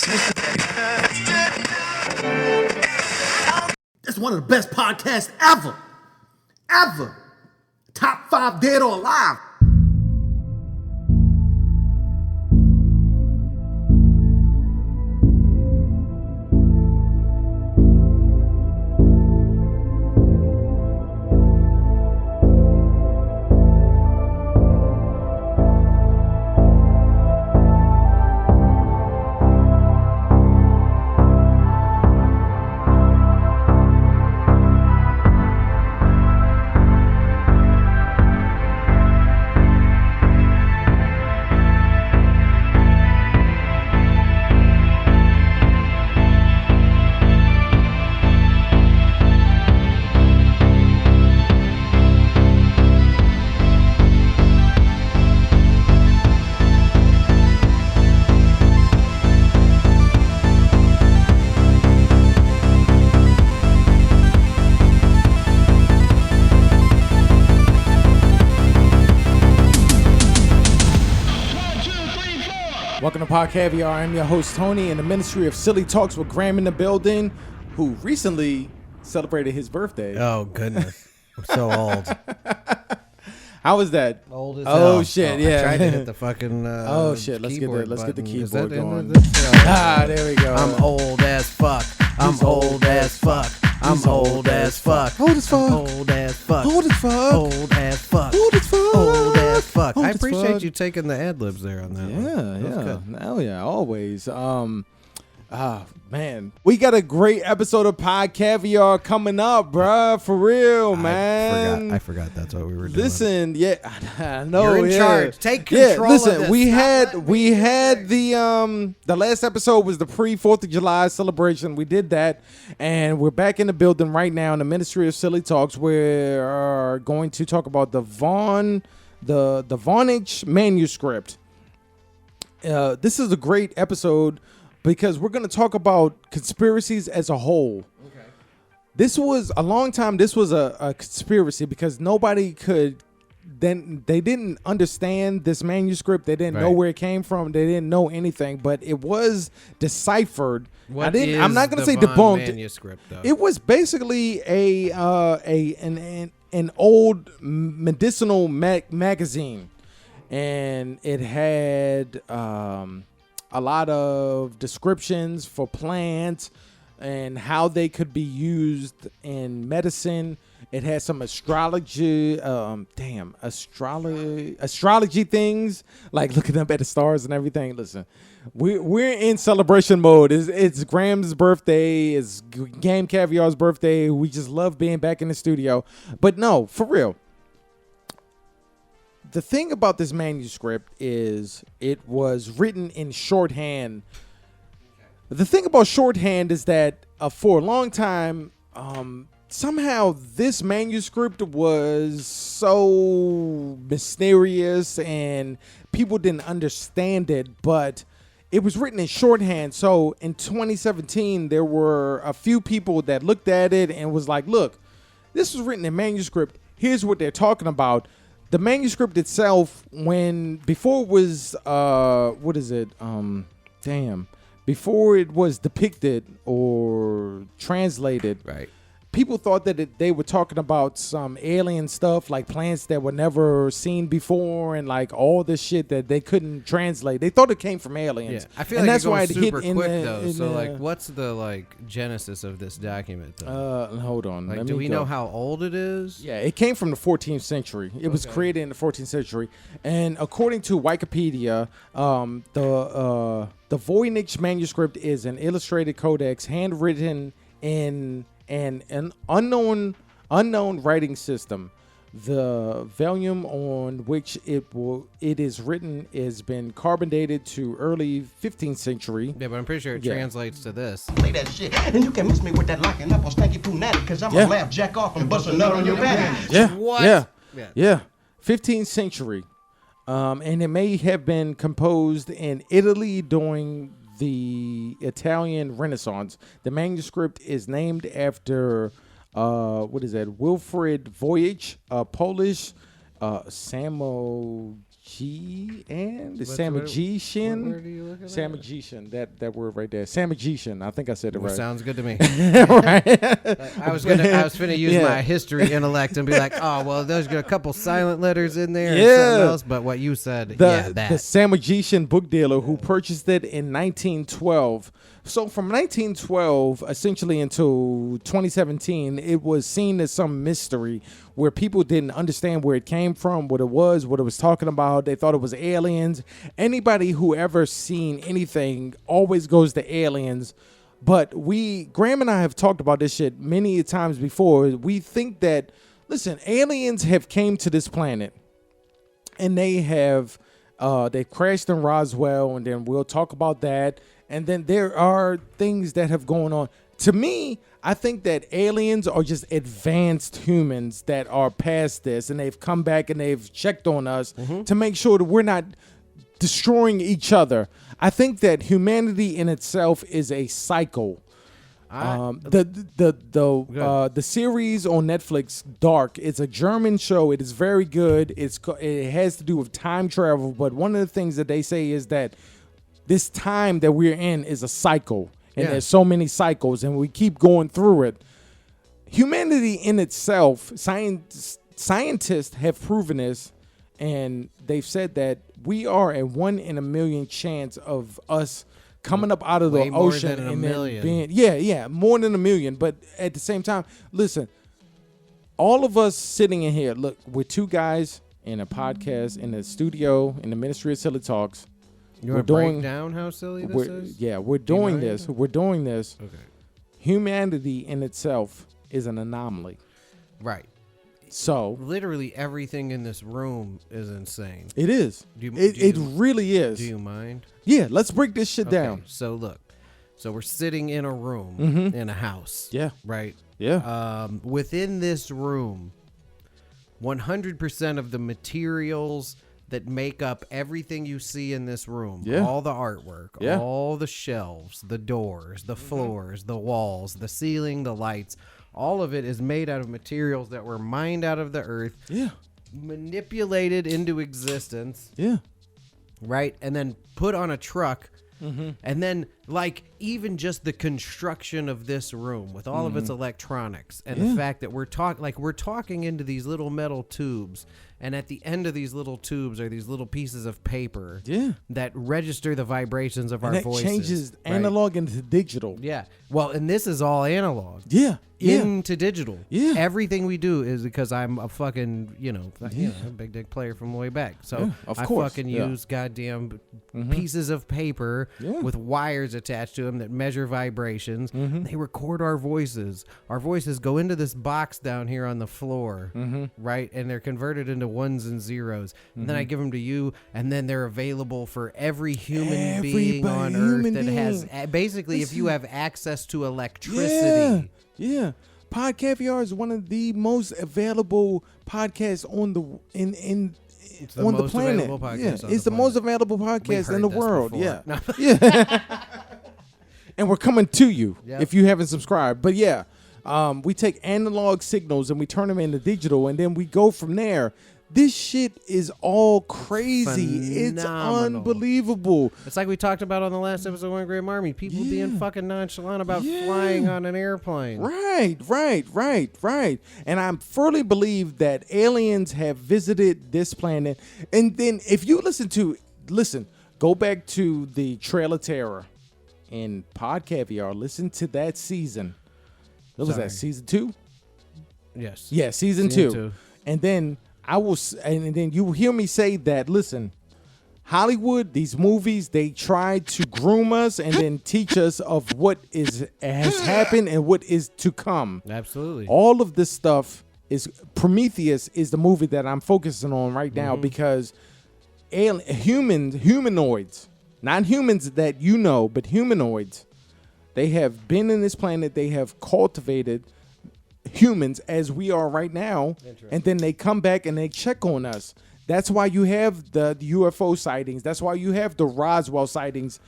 That's one of the best podcasts ever. Ever. Top 5 dead or alive. Welcome to Caviar. I'm your host, Tony, in the Ministry of Silly Talks with Graham in the building, who recently celebrated his birthday. Oh, goodness. I'm so old. How was that? Old as hell. Oh, shit, yeah. I tried to hit the fucking oh, shit. Let's get the keyboard going. There we go. I'm old as fuck. I'm old as fuck. I'm old as fuck. Old as fuck. Old as fuck. Old as fuck. Old as fuck. Old as fuck. Old as fuck. Old I as appreciate fuck. you taking the ad libs there on that one. Yeah. Oh, yeah. Always. Man. We got a great episode of Caviar coming up, bruh. For real, man. I forgot that's what we were doing. Listen, yeah, I know. You're in charge. Take control listen, of this. we had the last episode was the pre-4th of July celebration. We did that, and we're back in the building right now in the Ministry of Silly Talks. We're going to talk about the Vonage manuscript. This is a great episode because we're going to talk about conspiracies as a whole. Okay. This was a long time. This was a conspiracy because nobody could. Then they didn't understand this manuscript. They didn't know where it came from. They didn't know anything. But it was deciphered. I'm not going to say debunked. Manuscript, though? It was basically an old medicinal magazine, and it had a lot of descriptions for plants and how they could be used in medicine. It had some astrology things, like looking up at the stars and everything. Listen, we're in celebration mode. It's Graham's birthday. It's Game Caviar's birthday. We just love being back in the studio. But no, for real. The thing about this manuscript is it was written in shorthand. The thing about shorthand is that for a long time, somehow this manuscript was so mysterious and people didn't understand it, but it was written in shorthand. So in 2017, there were a few people that looked at it and was like, look, this was written in manuscript. Here's what they're talking about. The manuscript itself, before it was, before it was depicted or translated, right? People thought that they were talking about some alien stuff, like plants that were never seen before, and like all this shit that they couldn't translate. They thought it came from aliens. Yeah, I feel and like that's it goes why it super hit quick in though. So what's the genesis of this document? Though? Hold on. Like, do we know how old it is? Yeah, it came from the 14th century. It was created in the 14th century, and according to Wikipedia, the Voynich manuscript is an illustrated codex handwritten in an unknown writing system. The volume on which it is written has been carbon dated to early 15th century. Yeah, but I'm pretty sure it translates to this. Play that shit, and you can miss me with that locking up or stanky poo natty, cause I'm gonna laugh, jack off, and bust a nut on your back. Yeah, What? Yeah. 15th century, and it may have been composed in Italy during the Italian Renaissance. The manuscript is named after Wilfrid Voynich, a Polish Samojeed G-and? The What Samagician? word are you looking at? Samagician. That word right there. Samagician. I think I said it right. Sounds good to me. Right. I was finna use my history intellect and be like, oh well, there's got a couple silent letters in there and something else, but what you said, The Samagician book dealer who purchased it in 1912. So from 1912 essentially until 2017, it was seen as some mystery where people didn't understand where it came from, what it was talking about. They thought it was aliens. Anybody who ever seen anything always goes to aliens. But Graham and I have talked about this shit many times before. We think that, listen, aliens have came to this planet and they have they crashed in Roswell, and then we'll talk about that. And then there are things that have gone on. To me, I think that aliens are just advanced humans that are past this, and they've come back and they've checked on us to make sure that we're not destroying each other. I think that humanity in itself is a cycle. The series on Netflix, Dark, it's a German show. It is very good. It has to do with time travel, but one of the things that they say is that this time that we're in is a cycle, and there's so many cycles, and we keep going through it. Humanity in itself, scientists have proven this, and they've said that we are a 1 in a million chance of us coming up out of the ocean and then being more than a million. But at the same time, listen, all of us sitting in here, look, we're two guys in a podcast in a studio in the Ministry of Silly Talks. You want to break down how silly this is? Yeah, we're doing this. We're doing this. Okay. Humanity in itself is an anomaly. Right. So literally everything in this room is insane. it is. It really is. Do you mind? Yeah, let's break this shit down. So look. So we're sitting in a room in a house. Yeah. Right? Yeah. Within this room, 100% of the materials that make up everything you see in this room, all the artwork, all the shelves, the doors, the floors, the walls, the ceiling, the lights, all of it is made out of materials that were mined out of the earth, manipulated into existence, right, and then put on a truck. And then, like, even just the construction of this room with all of its electronics and the fact that we're talking into these little metal tubes, and at the end of these little tubes are these little pieces of paper that register the vibrations of our voices. Changes analog into digital. Yeah. Well, and this is all analog. Into digital. Everything we do is because I'm a fucking, a big dick player from way back. So of I course. fucking use goddamn pieces of paper with wires attached to them that measure vibrations. They record our voices. Our voices go into this box down here on the floor, right? And they're converted into ones and zeros. And then I give them to you, and then they're available for every human being on Earth that has, basically, if you have access to electricity. Yeah. Pod Caviar is one of the most available podcasts on the on the planet. It's the most available podcast in the world. Before. Yeah. And we're coming to you if you haven't subscribed. But we take analog signals and we turn them into digital, and then we go from there. This shit is all crazy. It's unbelievable. It's like we talked about on the last episode of One Great Army. People being fucking nonchalant about flying on an airplane. Right. And I firmly believe that aliens have visited this planet. And then if you go back to the Trail of Terror in Pod Caviar. Listen to that season. What was that, season 2? Yes. Yeah, season 2. And then and then you hear me say that, listen, Hollywood, these movies, they try to groom us and then teach us of what has happened and what is to come. Absolutely. All of this stuff is Prometheus is the movie that I'm focusing on right now because humanoids, not humans that you know, but humanoids, they have been in this planet. They have cultivated humans as we are right now, and then they come back and they check on us. That's why you have the UFO sightings. That's why you have the Roswell sightings.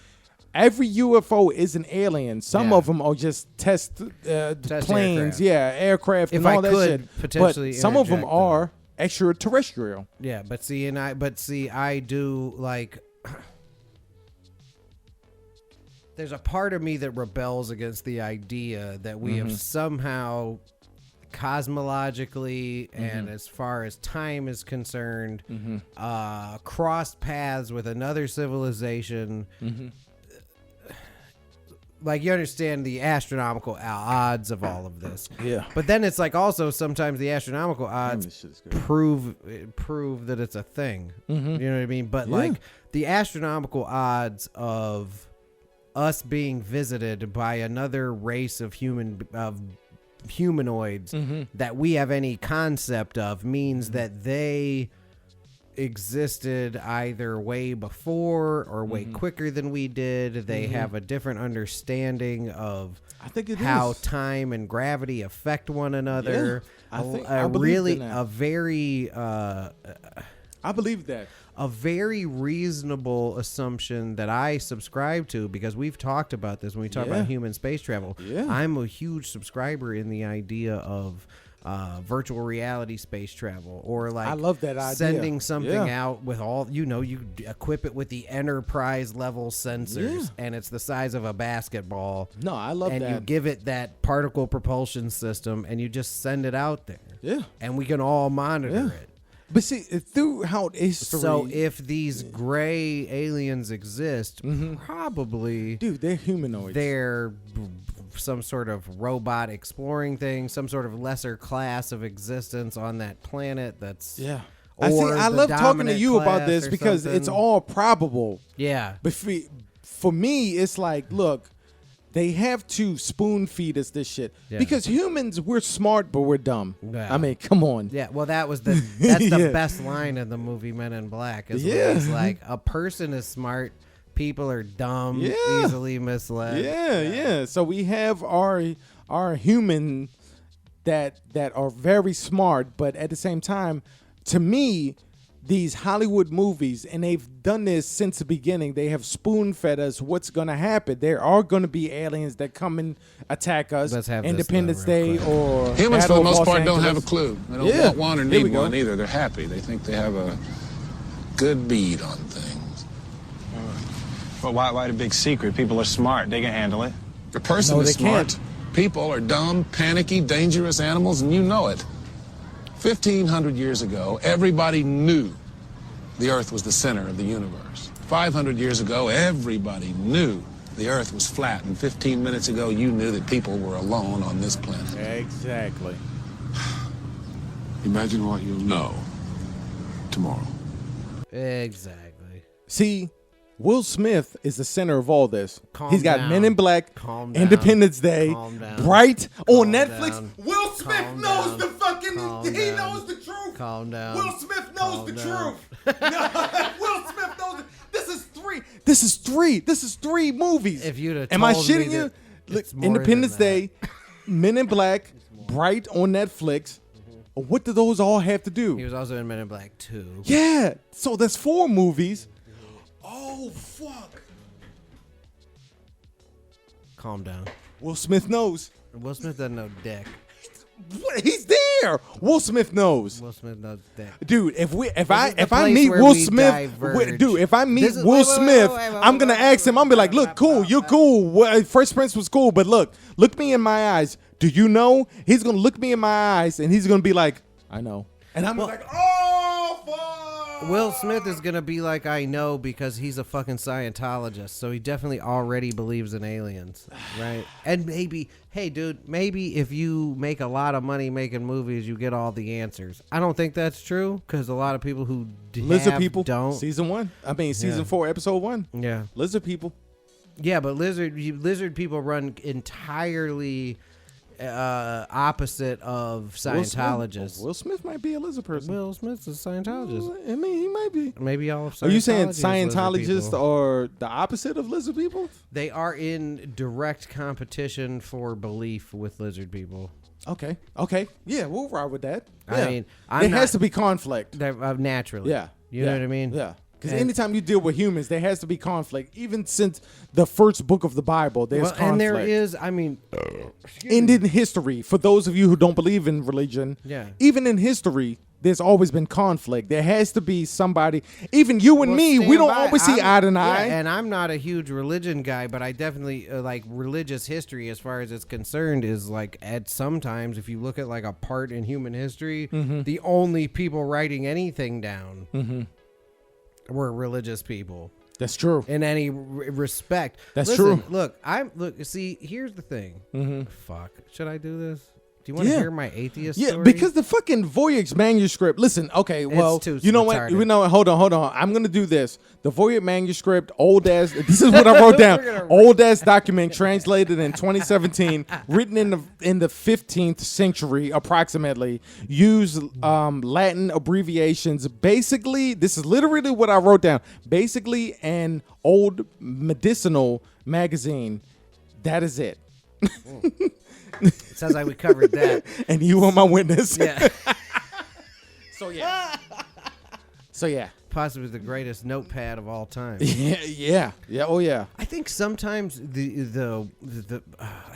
Every UFO is an alien. Some of them are just test planes, aircraft. aircraft, if and all I that could shit. potentially but some of them are extraterrestrial. Yeah, but see, I do like. There's a part of me that rebels against the idea that we have somehow cosmologically and as far as time is concerned crossed paths with another civilization. Like, you understand the astronomical odds of all of this. Yeah. But then it's like also sometimes the astronomical odds prove that it's a thing. You know what I mean? But like the astronomical odds of us being visited by another race of humanoids that we have any concept of means that they existed either way before or way quicker than we did. They have a different understanding of how time and gravity affect one another. I believe that. A very reasonable assumption that I subscribe to, because we've talked about this when we talk about human space travel. I'm a huge subscriber in the idea of virtual reality space travel, or like, I love that idea. Sending something out with all, you equip it with the Enterprise level sensors and it's the size of a basketball. No, I love that. And you give it that particle propulsion system and you just send it out there. Yeah. And we can all monitor it. But see, throughout history, so if these gray aliens exist, probably, dude, they're humanoids. They're some sort of robot exploring thing, some sort of lesser class of existence on that planet. That's I love talking to you about this because it's all probable. Yeah. But for me, it's like, look, they have to spoon feed us this shit because humans, we're smart, but we're dumb. Yeah. I mean, come on. Yeah. Well, that's the best line in the movie Men in Black. Is it's like, a person is smart, people are dumb, easily misled. Yeah. So we have our human that are very smart, but at the same time, to me, these Hollywood movies, and they've done this since the beginning, they have spoon-fed us what's going to happen. There are going to be aliens that come and attack us. Independence Day or humans, for the most part, don't have a clue. clue. They don't want one or need one either. They're happy. They think they have a good bead on things. But why the big secret? People are smart. They can handle it. The person is smart. People are dumb, panicky, dangerous animals, and you know it. 1,500 years ago, everybody knew the Earth was the center of the universe. 500 years ago, everybody knew the Earth was flat. And 15 minutes ago, you knew that people were alone on this planet. Exactly. Imagine what you'll know tomorrow. Exactly. See, Will Smith is the center of all this. He's got down. Men in Black, Independence Day, Bright on Netflix. Will Smith knows the fucking, he knows the truth. Calm down. Will Smith knows the truth. Will Smith knows. This is three movies. If you'd have Am I told shitting me you? Look, it's more Independence than that. Day, Men in Black, Bright on Netflix. What do those all have to do? He was also in Men in Black 2. Yeah. So that's 4 movies. Oh, fuck. Calm down. Will Smith knows. Will Smith doesn't know dick. What? He's there. Will Smith knows. Will Smith knows dick. Dude, if I meet Will Smith, if I meet Will Smith, I'm gonna ask him. I'm gonna be like, look, cool, you're cool. Fresh Prince was cool, but look me in my eyes. Do you know? He's gonna look me in my eyes, and he's gonna be like, I know. And I'm like, oh, fuck. Will Smith is gonna be like, I know, because he's a fucking Scientologist, so he definitely already believes in aliens, right? And maybe, hey, dude, maybe if you make a lot of money making movies, you get all the answers. I don't think that's true, because a lot of people who Lizard People don't. Season 4, episode 1. Yeah, Lizard People. Yeah, but lizard people run entirely opposite of Scientologists. Will Smith might be a lizard person. Will Smith's a Scientologist. I mean, he might be. Maybe all of Scientology. Are you saying Scientologists are the opposite of lizard people? They are in direct competition for belief with lizard people. Okay. Yeah, we'll ride with that. Yeah. I mean, there has to be conflict. Naturally. Yeah. You know what I mean? Yeah. Because anytime you deal with humans, there has to be conflict. Even since the first book of the Bible, there's conflict. And there is, I mean... And in history, for those of you who don't believe in religion, even in history, there's always been conflict. There has to be somebody, even you and me, we don't always see eye to eye. And I'm not a huge religion guy, but I definitely like religious history as far as it's concerned is like at sometimes if you look at like a part in human history, the only people writing anything down were religious people. That's true. In any respect. That's true. Look, see, here's the thing. Fuck. Should I do this? Do you want to hear my atheist story? Yeah, because the fucking Voyage manuscript. Listen, okay, well, you know what? You know what? Hold on. I'm gonna do this. The Voyage manuscript, old ass. This is what I wrote down. Old ass document translated in 2017, written in the 15th century approximately. Use Latin abbreviations. Basically, this is literally what I wrote down. Basically, an old medicinal magazine. That is it. It sounds like we covered that. And you are my witness. Yeah. So yeah. Possibly the greatest notepad of all time. Yeah. Oh yeah. I think sometimes I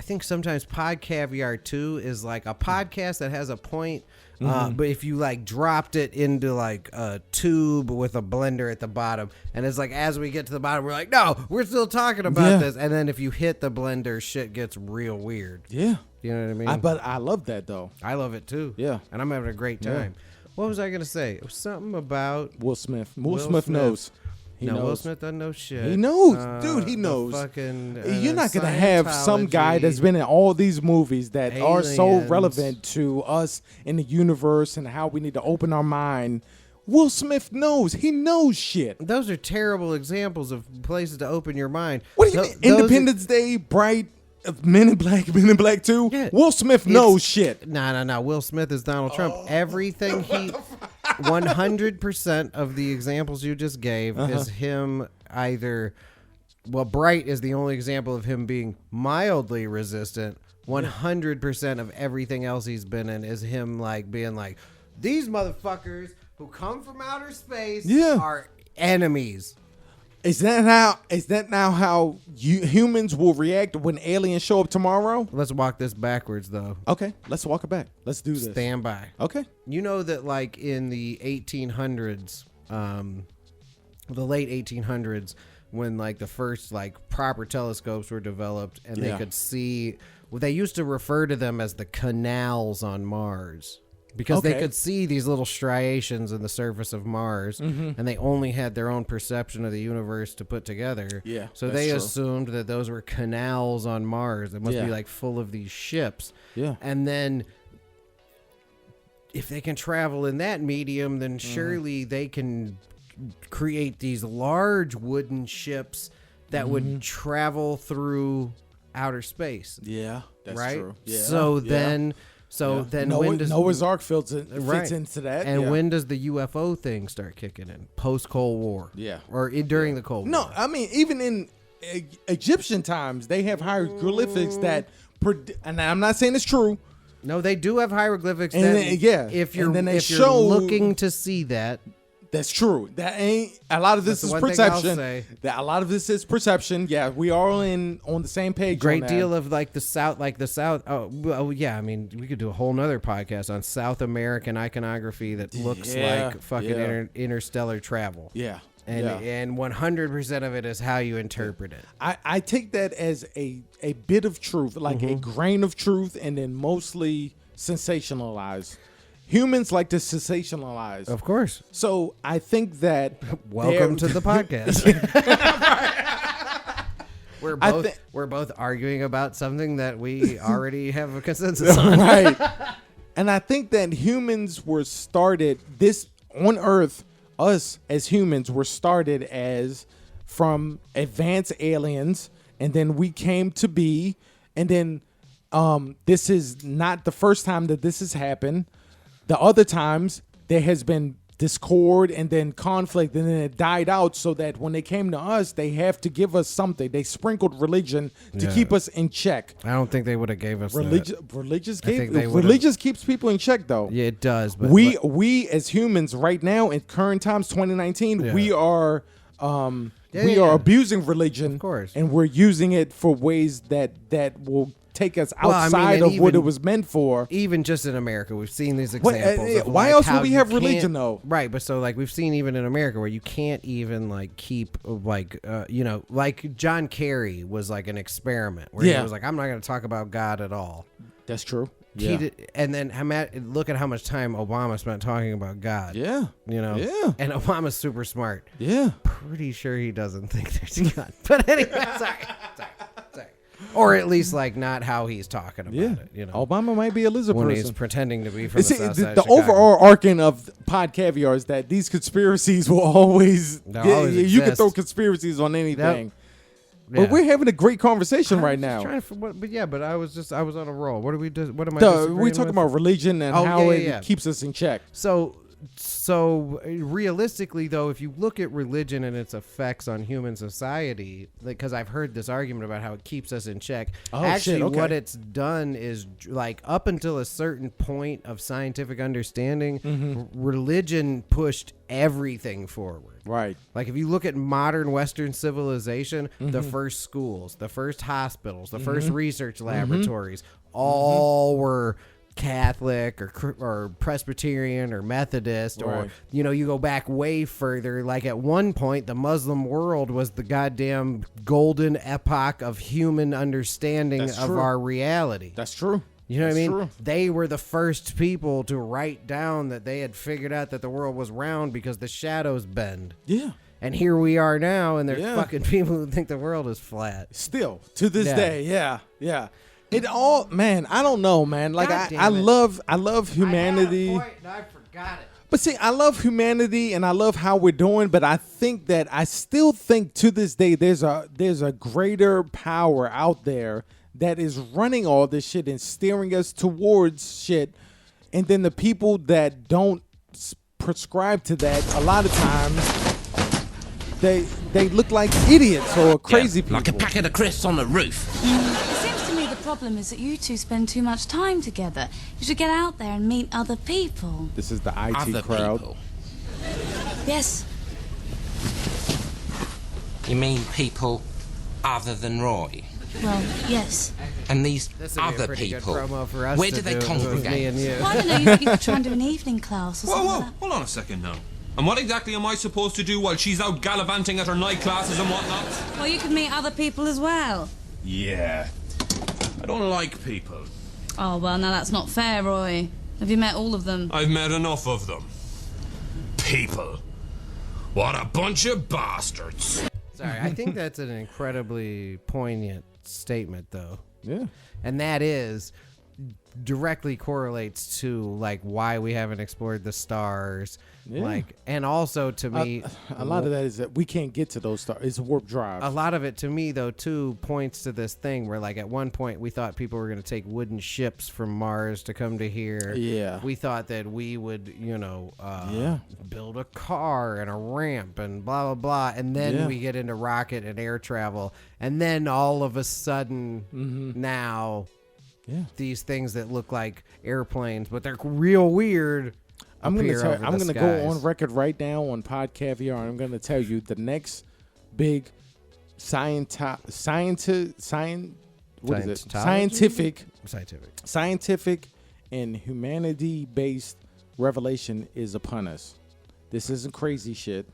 think sometimes Pod Caviar 2 is like a podcast that has a point. But if you like dropped it into like a tube with a blender at the bottom, and it's like as we get to the bottom, we're like, no, we're still talking about this. And then if you hit the blender, shit gets real weird. Yeah. You know what I mean? But I love that though. I love it too. Yeah. And I'm having a great time. What was I going to say? It was something about Will Smith. Will Smith knows. He knows. Will Smith doesn't know shit. He knows. Dude, he knows. You're not going to have some guy that's been in all these movies that are so relevant to us in the universe and how we need to open our mind. Will Smith knows. He knows shit. Those are terrible examples of places to open your mind. What do you mean? Independence Day, Bright, Men in Black 2? Yeah. Will Smith knows shit. No. Will Smith is Donald Trump. Everything 100% of the examples you just gave is him either... Well, Bright is the only example of him being mildly resistant. 100% of everything else he's been in is him like being like, these motherfuckers who come from outer space are enemies. Is that now how humans will react when aliens show up tomorrow? Let's walk this backwards, though. Okay, let's walk it back. Let's do this. Stand by. Okay. You know that, like, in the 1800s, the late 1800s, when, like, the first, like, proper telescopes were developed and they could see... Well, they used to refer to them as the canals on Mars. Because they could see these little striations in the surface of Mars, and they only had their own perception of the universe to put together. Yeah, so they assumed that those were canals on Mars. It must be like full of these ships. Yeah. And then if they can travel in that medium, then surely they can create these large wooden ships that would travel through outer space. Yeah, that's right? true. Yeah. So then... when does Noah's Ark fits into that? And when does the UFO thing start kicking in? Post Cold War, or during the Cold War? No, I mean even in Egyptian times they have hieroglyphics that, and I'm not saying it's true. No, they do have hieroglyphics. And if you're looking to see that. That's true. That ain't a lot of this is perception. That a lot of this is perception. Yeah, we are all on the same page. Great deal of like the South. Oh, well, yeah. I mean, we could do a whole nother podcast on South American iconography that looks like fucking interstellar travel. Yeah. And 100% of it is how you interpret it. I take that as a bit of truth, like a grain of truth, and then mostly sensationalized. Humans like to sensationalize. Of course. So I think that... Welcome to the podcast. We're both arguing about something that we already have a consensus on. Right. And I think that humans were started... This, on Earth, us as humans were started as from advanced aliens, and then we came to be, and then this is not the first time that this has happened. The other times, there has been discord and then conflict, and then it died out, so that when they came to us, they have to give us something. They sprinkled religion to keep us in check. I don't think they would have gave us Religious keeps people in check, though. Yeah, it does. But we as humans right now in current times, 2019, we are abusing religion, of course, and we're using it for ways that will take us outside of what it was meant for. Even just in America, we've seen these examples. Why else would we have religion, though? Right, but so like we've seen even in America where you can't even like keep like like John Kerry was like an experiment where he was like, I'm not going to talk about God at all. That's true. And then look at how much time Obama spent talking about God. Yeah. And Obama's super smart. Yeah. Pretty sure he doesn't think there's God. But anyway, sorry. Or at least like not how he's talking about it. Obama might be a lizard when person. He's pretending to be from the south side the of Chicago. overall arcing of Pod Caviar is that these conspiracies will always you can throw conspiracies on anything. But we're having a great conversation right now. But I was on a roll. What am I disagreeing we're talking with? about religion and how it keeps us in check. So realistically, though, if you look at religion and its effects on human society, because I've heard this argument about how it keeps us in check. What it's done is like up until a certain point of scientific understanding, religion pushed everything forward. Right. Like if you look at modern Western civilization, the first schools, the first hospitals, the first research laboratories, all were Catholic or Presbyterian or Methodist, or you go back way further. Like at one point, the Muslim world was the goddamn golden epoch of human understanding of our reality. That's true. You know what I mean? True. They were the first people to write down that they had figured out that the world was round because the shadows bend. Yeah. And here we are now, and there's fucking people who think the world is flat. Still, to this day, yeah. It all, man, I don't know, man. Like, I love humanity. I had a point and I forgot it. But see, I love humanity and I love how we're doing, but I think that I still think to this day there's a greater power out there that is running all this shit and steering us towards shit. And then the people that don't prescribe to that, a lot of times, they look like idiots or crazy people. Like a packet of crisps on the roof. It seems to me the problem is that you two spend too much time together. You should get out there and meet other people. This is the IT Other crowd. people. Yes. You mean people other than Roy? Well, yes. And these This would be a other pretty people, good promo for us where to do they do with me and congregate? you. Well, I don't know, you could try and do an evening class or something like that. Hold on a second now. And what exactly am I supposed to do while she's out gallivanting at her night classes and whatnot? Well, you could meet other people as well. Yeah. I don't like people. Oh, well, now that's not fair, Roy. Have you met all of them? I've met enough of them. People. What a bunch of bastards. Sorry, I think that's an incredibly poignant statement, though. Yeah. And that is directly correlates to like why we haven't explored the stars, like, and also to me a lot of that is that we can't get to those stars. It's warp drive. a lot of it to me though too points to this thing where like at one point we thought people were going to take wooden ships from Mars to come to here. We thought that we would build a car and a ramp and blah blah blah, and then we get into rocket and air travel, and then all of a sudden now these things that look like airplanes, but they're real weird. I'm gonna go on record right now on Pod Caviar, and I'm gonna tell you the next big scientific and humanity based revelation is upon us. This isn't crazy shit,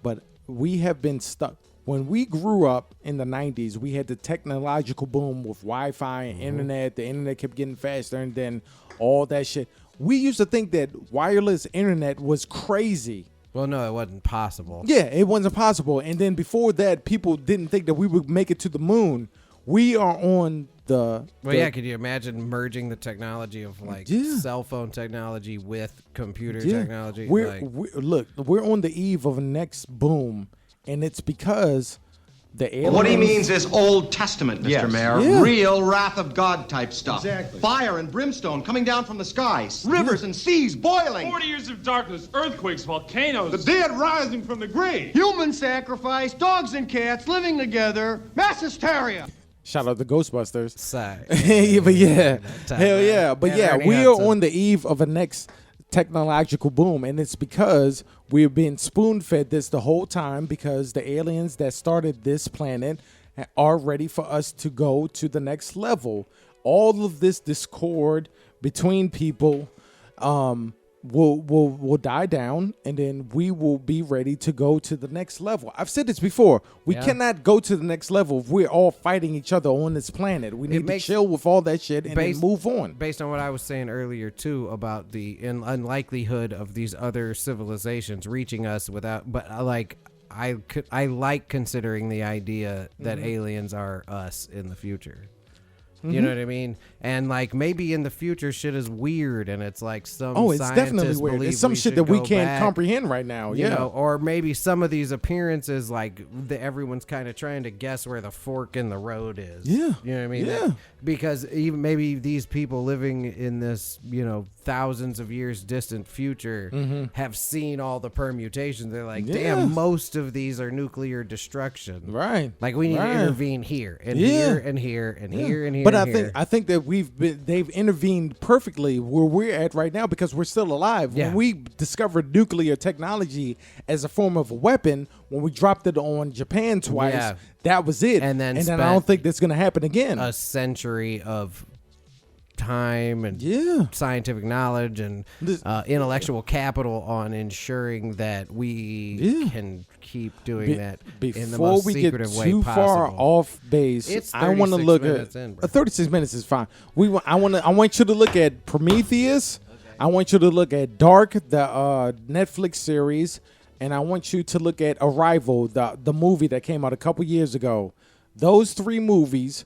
but we have been stuck. When we grew up in the 90s, we had the technological boom with Wi-Fi and internet. The internet kept getting faster, and then all that shit. We used to think that wireless internet was crazy. Well, no, it wasn't possible. Yeah, it wasn't possible. And then before that, people didn't think that we would make it to the moon. We are on the... Could you imagine merging the technology of like cell phone technology with computer technology? We're on the eve of a next boom. And it's because The aliens. What he means is Old Testament, Mr. Mayor. Yeah. Real wrath of God type stuff. Exactly. Fire and brimstone coming down from the skies. Rivers and seas boiling. 40 years of darkness, earthquakes, volcanoes. The dead rising from the grave. Human sacrifice, dogs and cats living together, mass hysteria. Shout out to Ghostbusters. Sigh. Yeah, but yeah, hell yeah. But yeah, Ernie we are Hudson. on the eve of a next technological boom, and it's because we've been spoon-fed this the whole time because the aliens that started this planet are ready for us to go to the next level. All of this discord between people will die down, and then we will be ready to go to the next level. I've said this before. We cannot go to the next level if we're all fighting each other on this planet. We need to chill with all that shit and then move on. Based on what I was saying earlier too about the unlikelihood of these other civilizations reaching us without, but I like considering the idea that aliens are us in the future. You know what I mean? And like maybe in the future shit is weird and it's like some it's definitely weird. It's some shit that we can't comprehend right now. You know, or maybe some of these appearances like everyone's kind of trying to guess where the fork in the road is. Yeah. You know what I mean? Yeah. Because even maybe these people living in this, thousands of years distant future have seen all the permutations. They're like, damn, most of these are nuclear destruction. Right. Like we need to intervene here and here and here and here and here. But I think that they've intervened perfectly where we're at right now because we're still alive. Yeah. When we discovered nuclear technology as a form of a weapon, when we dropped it on Japan twice, that was it. And then I don't think that's going to happen again. A century of time and scientific knowledge and intellectual capital on ensuring that we can keep doing that in the most secretive way possible. Before we get too far off base, I want to look at 36 minutes is fine. I want you to look at Prometheus. I want you to look at Dark, the Netflix series, and I want you to look at Arrival, the movie that came out a couple years ago. Those 3 movies,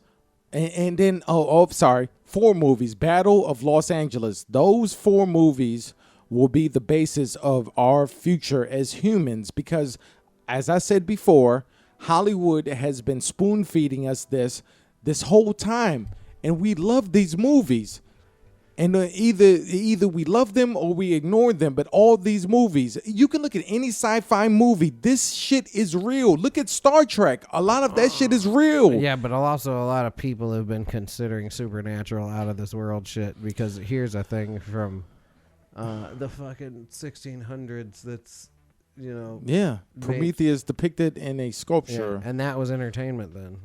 and then 4 movies. Battle of Los Angeles. Those 4 movies will be the basis of our future as humans because, as I said before, Hollywood has been spoon feeding us this whole time, and we love these movies. And either we love them or we ignore them. But all these movies, you can look at any sci-fi movie. This shit is real. Look at Star Trek. A lot of that shit is real. Yeah, but also a lot of people have been considering supernatural out of this world shit because here's a thing from the fucking 1600s that's, Prometheus depicted in a sculpture. Yeah, and that was entertainment then.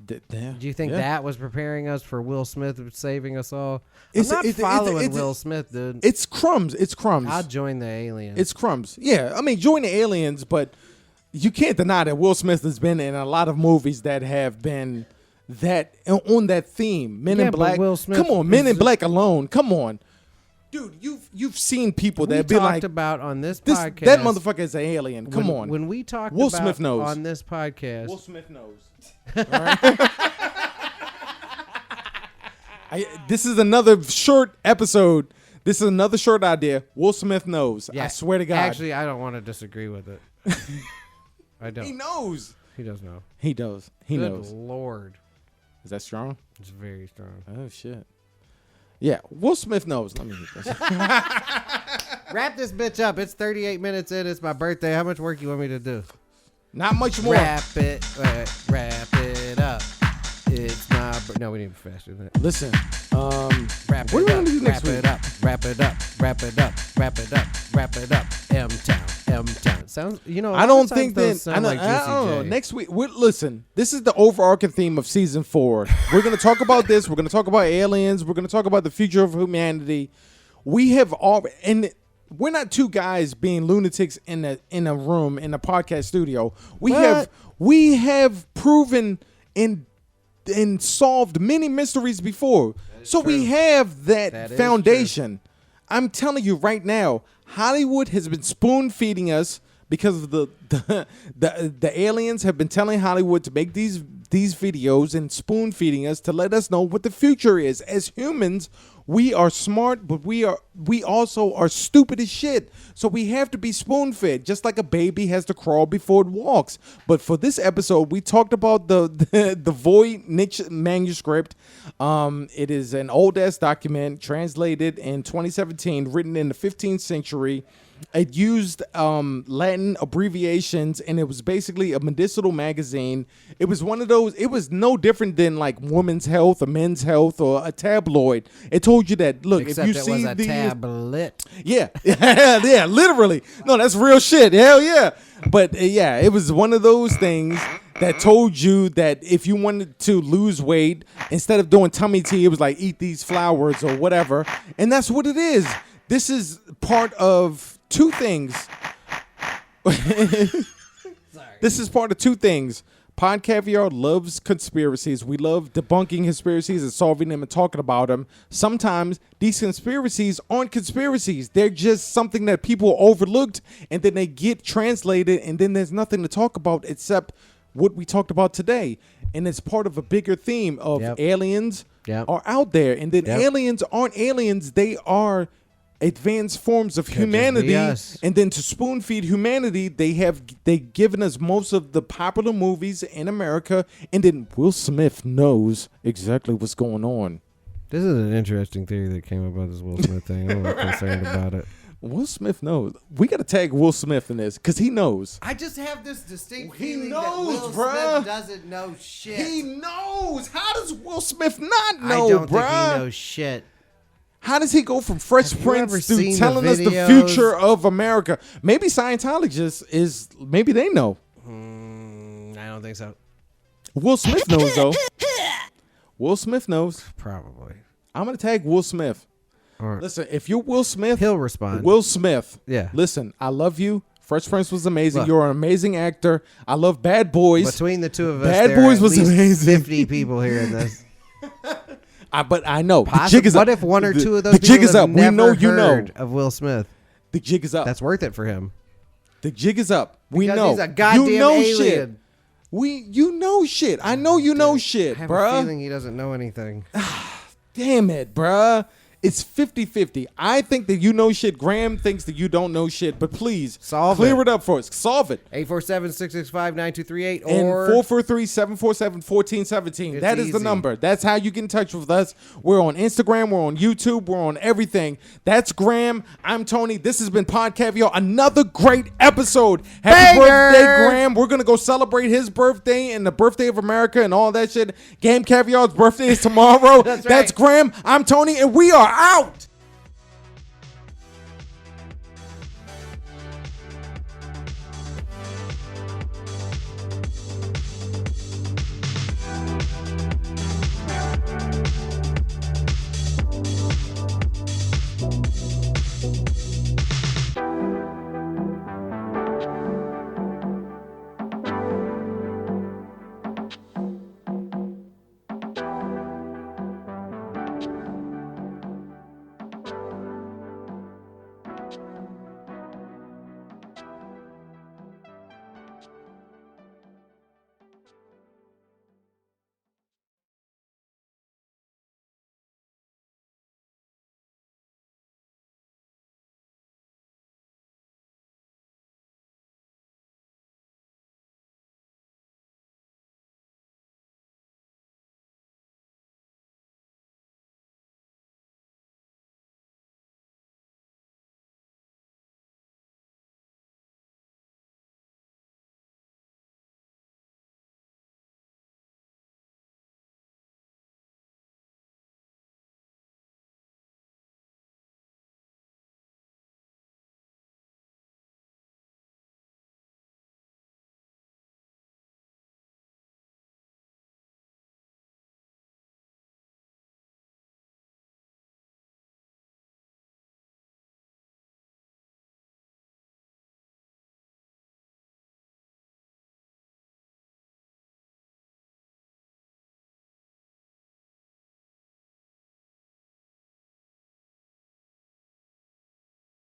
Do you think that was preparing us for Will Smith saving us all? I'm not following Will Smith, dude. It's crumbs. I'll join the aliens. It's crumbs. Yeah, I mean, join the aliens, but you can't deny that Will Smith has been in a lot of movies that have been that on that theme. Men in Black. Will Smith, come on, Men in Black alone. Come on. Dude, you've seen people that be like about on this podcast. That motherfucker is an alien. Come on. When we talked Will about Smith knows. on this podcast. Will Smith knows. All right. This is another short episode. This is another short idea. Will Smith knows. I swear to God. Actually, I don't want to disagree with it. I don't. He knows. He does know. He does. He knows. Good Lord. Is that strong? It's very strong. Oh, shit. Yeah, Will Smith knows. Let me hit this. Wrap this bitch up. It's 38 minutes in. It's my birthday. How much work you want me to do? Not much more. Wrap it up. It's my no, we need to be faster than that. Listen, wrap it what are we up. gonna do next Wrap week? it up. Wrap it up. Wrap it up. Wrap it up. Wrap it up. M-Town. Sounds. I don't think that. I don't know. Next week, listen. This is the overarching theme of season 4. We're gonna talk about this. We're gonna talk about aliens. We're gonna talk about the future of humanity. We have all and. We're not 2 guys being lunatics in a room in a podcast studio. We have proven and solved many mysteries before. So true. We have that foundation. I'm telling you right now, Hollywood has been spoon feeding us because of the aliens have been telling Hollywood to make these videos and spoon feeding us to let us know what the future is. As humans, we are smart, but we also are stupid as shit. So we have to be spoon fed, just like a baby has to crawl before it walks. But for this episode, we talked about the Voynich manuscript. It is an old ass document translated in 2017, written in the 15th century. It used Latin abbreviations, and it was basically a medicinal magazine. It was one of those. It was no different than like Women's Health or Men's Health or a tabloid. It told you that, look, Except if you it see was a tablet. Yeah, yeah, literally. No, that's real shit. Hell yeah. But yeah, it was one of those things that told you that if you wanted to lose weight, instead of doing tummy tea, it was like eat these flowers or whatever. And that's what it is. This is part of two things. This is part of two things. Pod Caviar loves conspiracies. We love debunking conspiracies and solving them and talking about them. Sometimes these conspiracies aren't conspiracies. They're just something that people overlooked, and then they get translated, and then there's nothing to talk about except what we talked about today. And it's part of a bigger theme of aliens are out there. And then aliens aren't aliens. They are advanced forms of humanity, and then to spoon feed humanity, they given us most of the popular movies in America, and then Will Smith knows exactly what's going on. This is an interesting theory that came about this Will Smith thing. I'm a little concerned about it. Will Smith knows. We got to tag Will Smith in this because he knows. I just have this distinct knows, feeling that Will bruh. Smith doesn't know shit. He knows. How does Will Smith not know, I don't think bruh? he knows shit. How does he go from Fresh Have you ever Prince to seen telling the us the videos? future of America? Maybe Scientologists maybe they know. I don't think so. Will Smith knows, though. Will Smith knows. Probably. I'm going to tag Will Smith. All right. Listen, if you're Will Smith, He'll respond. Will Smith. Yeah. Listen, I love you. Fresh Prince was amazing. Look. You're an amazing actor. I love Bad Boys. Between the two of us, Bad there Boys are was at least amazing. 50 people hearing this. But I know. The Possible. jig is up. What if one or two of those the jig people is up. have We never know you know. heard of Will Smith? The jig is up. That's worth it for him. The jig is up. We Because know. he's a goddamn you know alien. shit. You know shit. I know you know shit, I have a bruh. feeling he doesn't know anything. Damn it, bruh. It's 50-50. I think that you know shit. Graham thinks that you don't know shit. But please, clear it up for us. Solve it. 847-665-9238 And or 443-747-1417. That is the easy. number. That's how you get in touch with us. We're on Instagram. We're on YouTube. We're on everything. That's Graham. I'm Tony. This has been Pod Caviar. Another great episode. Happy birthday, Graham. We're going to go celebrate his birthday and the birthday of America and all that shit. Game Caviar's birthday is tomorrow. That's right. That's Graham. I'm Tony. And we are out.